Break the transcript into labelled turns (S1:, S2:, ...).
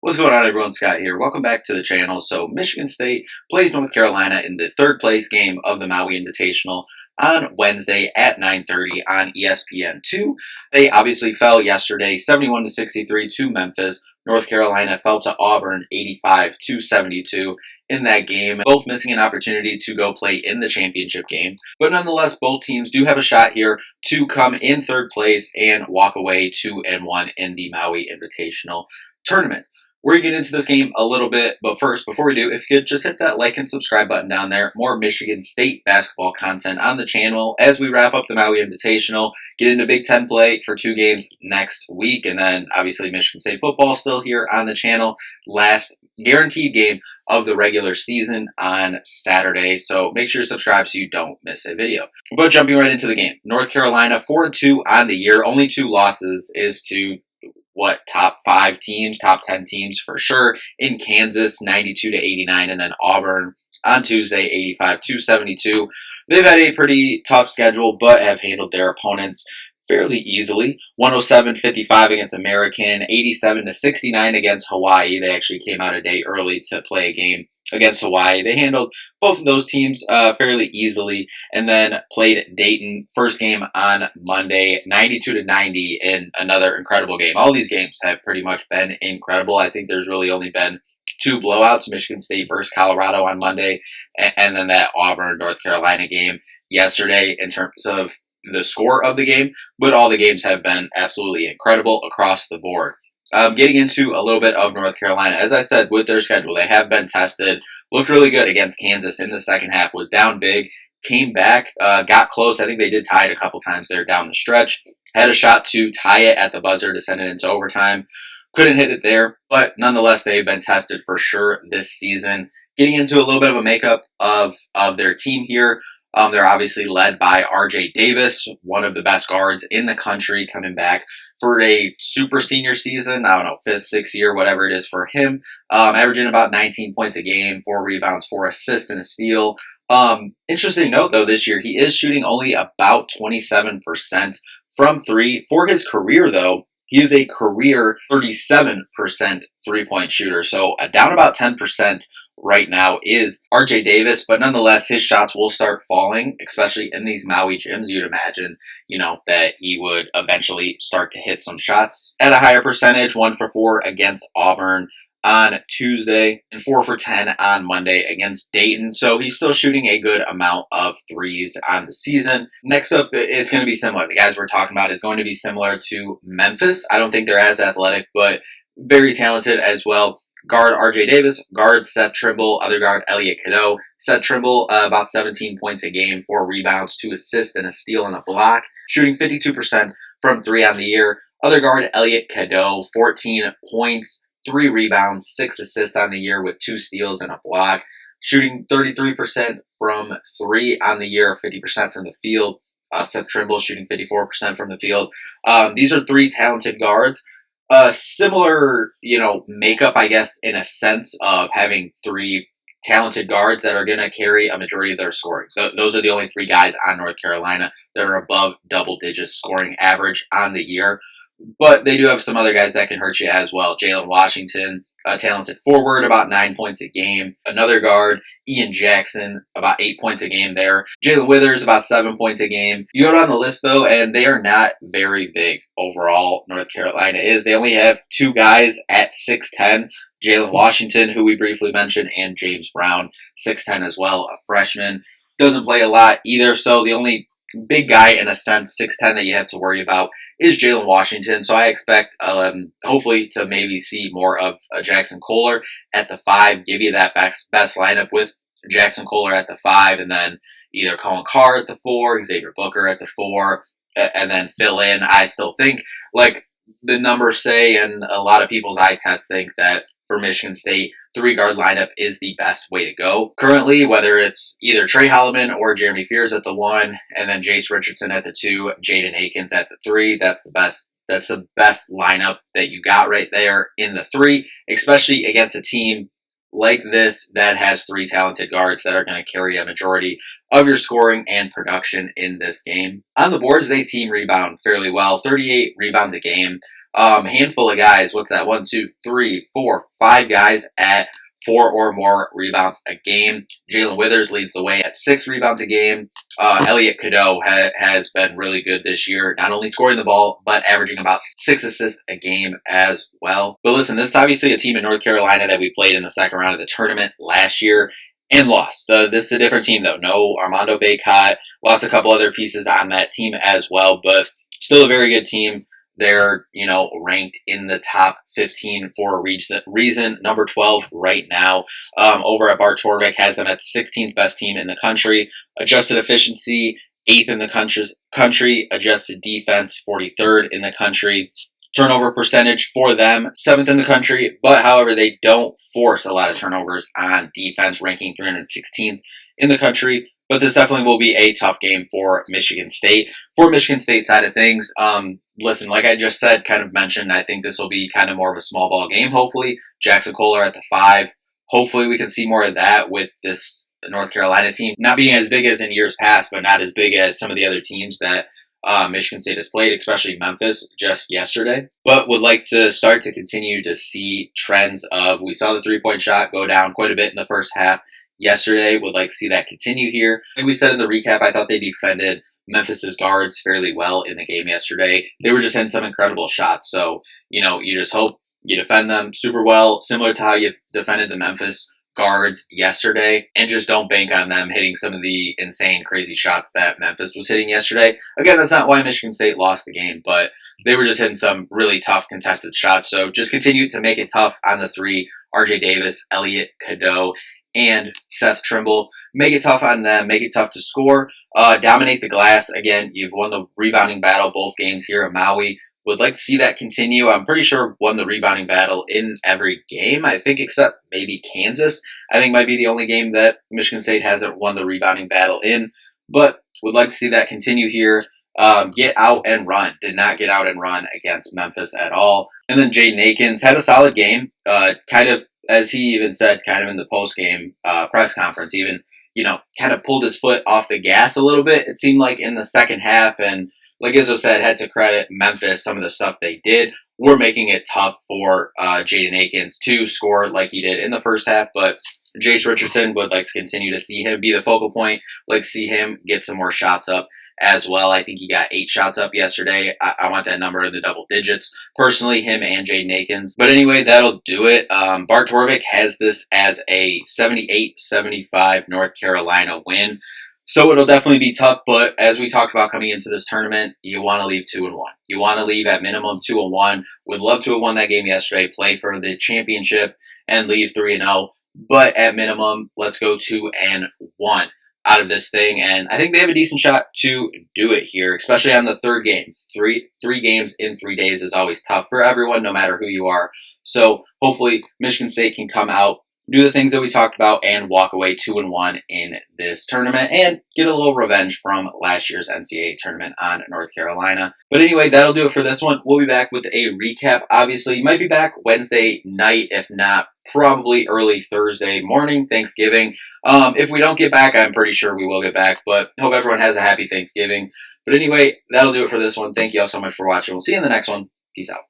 S1: What's going on, everyone? Scott here. Welcome back to the channel. So Michigan State plays North Carolina in the third place game of the Maui Invitational on Wednesday at 9:30 on ESPN2. They obviously fell yesterday 71-63 to Memphis. North Carolina fell to Auburn 85-72 in that game, both missing an opportunity to go play in the championship game. But nonetheless, both teams do have a shot here to come in third place and walk away 2-1 in the Maui Invitational tournament. We're going to get into this game a little bit, but first, before we do, if you could just hit that like and subscribe button down there. More Michigan State basketball content on the channel as we wrap up the Maui Invitational, get into Big Ten play for 2 games next week, and then obviously Michigan State football still here on the channel. Last guaranteed game of the regular season on Saturday, so make sure to subscribe so you don't miss a video. But jumping right into the game, North Carolina 4-2 on the year, only 2 losses is to top 5 teams, top 10 teams for sure. In Kansas, 92-89, and then Auburn on Tuesday, 85-72. They've had a pretty tough schedule, but have handled their opponents fairly easily. 107-55 against American, 87-69 against Hawaii. They actually came out a day early to play a game against Hawaii. They handled both of those teams fairly easily, and then played Dayton first game on Monday, 92-90 in another incredible game. All these games have pretty much been incredible. I think there's really only been 2 blowouts, Michigan State versus Colorado on Monday, and then that Auburn-North Carolina game yesterday in terms of the score of the game, but all the games have been absolutely incredible across the board. Getting into a little bit of North Carolina, as I said, with their schedule, they have been tested, looked really good against Kansas in the second half, was down big, came back, got close. I think they did tie it a couple times there down the stretch, had a shot to tie it at the buzzer to send it into overtime. Couldn't hit it there, but nonetheless, they've been tested for sure this season. Getting into a little bit of a makeup of their team here. They're obviously led by RJ Davis, one of the best guards in the country, coming back for a super senior season. I don't know, 5th, 6th year, whatever it is for him. Averaging about 19 points a game, 4 rebounds, 4 assists, and a steal. Interesting note, though, this year, he is shooting only about 27% from 3. For his career, though, he is a career 37% three-point shooter. So down about 10% right now is RJ Davis, but nonetheless, his shots will start falling, especially in these Maui gyms. You'd imagine, that he would eventually start to hit some shots at a higher percentage. 1 for 4 against Auburn on Tuesday and 4 for 10 on Monday against Dayton. So he's still shooting a good amount of threes on the season. Next up, it's going to be similar. The guys we're talking about is going to be similar to Memphis. I don't think they're as athletic, but very talented as well. Guard RJ Davis, guard Seth Trimble, other guard Elliot Cadeau. Seth Trimble, about 17 points a game, 4 rebounds, 2 assists, and a steal and a block. Shooting 52% from 3 on the year. Other guard Elliot Cadeau, 14 points, 3 rebounds, 6 assists on the year with 2 steals and a block. Shooting 33% from 3 on the year, 50% from the field. Seth Trimble shooting 54% from the field. These are 3 talented guards. Similar, makeup, I guess, in a sense of having 3 talented guards that are going to carry a majority of their scoring. So those are the only 3 guys on North Carolina that are above double-digit scoring average on the year. But they do have some other guys that can hurt you as well. Jalen Washington, a talented forward, about 9 points a game. Another guard, Ian Jackson, about 8 points a game there. Jalen Withers, about 7 points a game. You go down the list, though, and they are not very big overall. North Carolina is. They only have 2 guys at 6'10". Jalen Washington, who we briefly mentioned, and James Brown, 6'10" as well, a freshman. Doesn't play a lot either, so the only big guy, in a sense, 6'10", that you have to worry about is Jalen Washington. So I expect, hopefully, to maybe see more of Jackson Kohler at the 5, give you that best lineup with Jackson Kohler at the 5, and then either Colin Carr at the 4, Xavier Booker at the 4, and then fill in. I still think, like the numbers say, and a lot of people's eye tests think that for Michigan State, 3-guard lineup is the best way to go. Currently, whether it's either Trey Holloman or Jeremy Fears at the 1, and then Jace Richardson at the 2, Jaden Akins at the 3, that's the best lineup that you got right there in the 3, especially against a team like this that has 3 talented guards that are going to carry a majority of your scoring and production in this game. On the boards, they team rebound fairly well, 38 rebounds a game. Handful of guys. What's that? 1, 2, 3, 4, 5 guys at 4 or more rebounds a game. Jalen Withers leads the way at 6 rebounds a game. Elliot Cadeau has been really good this year, not only scoring the ball, but averaging about 6 assists a game as well. But listen, this is obviously a team in North Carolina that we played in the second round of the tournament last year and lost. This is a different team, though. No Armando Bacot, lost a couple other pieces on that team as well, but still a very good team. They're, ranked in the top 15 for a reason. Number 12 right now. Over at Bart Torvik has them at 16th best team in the country. Adjusted efficiency, 8th in the country. Adjusted defense, 43rd in the country. Turnover percentage for them, 7th in the country. But, however, they don't force a lot of turnovers on defense, ranking 316th in the country. But this definitely will be a tough game for Michigan State. For Michigan State side of things, listen, like I just said, kind of mentioned, I think this will be kind of more of a small ball game, hopefully. Jackson Kohler at the 5. Hopefully we can see more of that with this North Carolina team. Not being as big as in years past, but not as big as some of the other teams that Michigan State has played, especially Memphis just yesterday. But would like to start to continue to see trends of, we saw the three-point shot go down quite a bit in the first half yesterday. Would like to see that continue here. Like we said in the recap, I thought they defended Memphis's guards fairly well in the game yesterday. They were just hitting some incredible shots. So, you just hope you defend them super well, similar to how you defended the Memphis guards yesterday, and just don't bank on them hitting some of the insane, crazy shots that Memphis was hitting yesterday. Again, that's not why Michigan State lost the game, but they were just hitting some really tough contested shots. So just continue to make it tough on the 3. RJ Davis, Elliot Cadeau, and Seth Trimble. Make it tough on them. Make it tough to score. Dominate the glass. Again, you've won the rebounding battle both games here at Maui. Would like to see that continue. I'm pretty sure won the rebounding battle in every game, I think, except maybe Kansas. I think might be the only game that Michigan State hasn't won the rebounding battle in, but would like to see that continue here. Get out and run. Did not get out and run against Memphis at all. And then Jaden Akins had a solid game. Kind of, as he even said, kind of in the post-game press conference, even, kind of pulled his foot off the gas a little bit, it seemed like, in the second half. And like Izzo said, had to credit Memphis, some of the stuff they did. We're making it tough for Jaden Akins to score like he did in the first half, but Jace Richardson would like to continue to see him be the focal point, like to see him get some more shots up as well. I think he got 8 shots up yesterday. I want that number in the double digits. Personally, him and Jaden Akins. But anyway, that'll do it. Bart Torvik has this as a 78-75 North Carolina win. So it'll definitely be tough, but as we talked about coming into this tournament, you want to leave 2-1. You want to leave at minimum 2-1. Would love to have won that game yesterday, play for the championship, and leave 3-0. But at minimum, let's go 2-1 out of this thing. And I think they have a decent shot to do it here, especially on the third game. Three games in 3 days is always tough for everyone, no matter who you are. So hopefully Michigan State can come out, do the things that we talked about, and walk away 2-1 in this tournament and get a little revenge from last year's NCAA tournament on North Carolina. But anyway, that'll do it for this one. We'll be back with a recap. Obviously, you might be back Wednesday night, if not probably early Thursday morning, Thanksgiving. If we don't get back, I'm pretty sure we will get back, but hope everyone has a happy Thanksgiving. But anyway, that'll do it for this one. Thank you all so much for watching. We'll see you in the next one. Peace out.